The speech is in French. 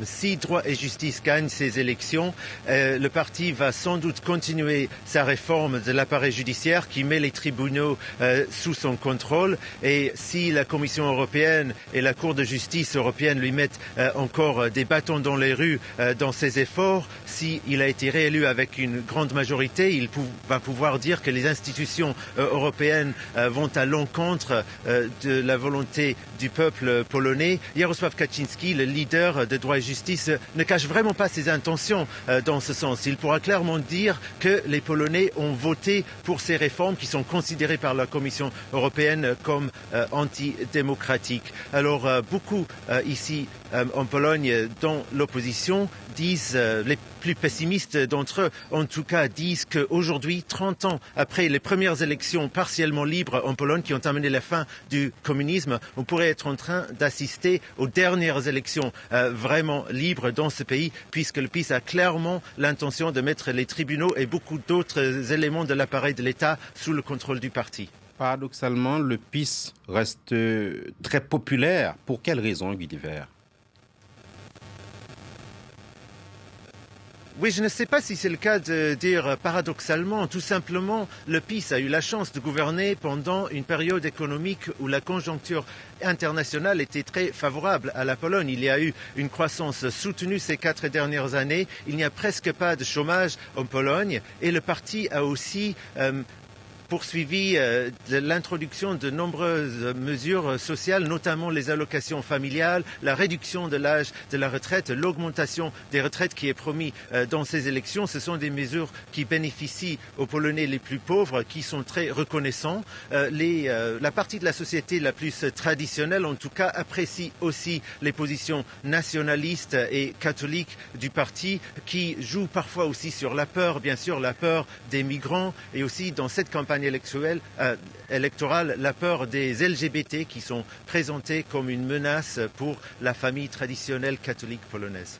Si Droit et Justice gagne ces élections, le parti va sans doute continuer sa réforme de l'appareil judiciaire qui met les tribunaux sous son contrôle. Et si la Commission européenne et la Cour de justice européenne lui mettent encore des bâtons dans les roues dans ses efforts, s'il a été réélu avec une grande majorité, il va pouvoir dire que les institutions européennes vont à l'encontre de la volonté du peuple polonais. Jarosław Kaczyński, le leader de Droit et Justice, ne cache vraiment pas ses intentions dans ce sens. Il pourra clairement dire que les Polonais ont voté pour ces réformes qui sont considérées par la Commission européenne comme antidémocratiques. Alors beaucoup ici en Pologne, dans l'opposition, disent, les plus pessimistes d'entre eux, en tout cas, disent qu'aujourd'hui, 30 ans après les premières élections partiellement libres en Pologne qui ont amené la fin du communisme, on pourrait être en train d'assister aux dernières élections vraiment libres dans ce pays, puisque le PiS a clairement l'intention de mettre les tribunaux et beaucoup d'autres éléments de l'appareil de l'État sous le contrôle du parti. Paradoxalement, le PiS reste très populaire. Pour quelles raisons, Guy Divert? Oui, je ne sais pas si c'est le cas de dire paradoxalement. Tout simplement, le PiS a eu la chance de gouverner pendant une période économique où la conjoncture internationale était très favorable à la Pologne. Il y a eu une croissance soutenue ces 4 dernières années. Il n'y a presque pas de chômage en Pologne. Et le parti a aussi poursuivi l'introduction de nombreuses mesures sociales, notamment les allocations familiales, la réduction de l'âge de la retraite, l'augmentation des retraites qui est promis dans ces élections. Ce sont des mesures qui bénéficient aux Polonais les plus pauvres, qui sont très reconnaissants. La partie de la société la plus traditionnelle, en tout cas, apprécie aussi les positions nationalistes et catholiques du parti, qui jouent parfois aussi sur la peur, bien sûr, la peur des migrants, et aussi dans cette campagne électorale, la peur des LGBT qui sont présentés comme une menace pour la famille traditionnelle catholique polonaise.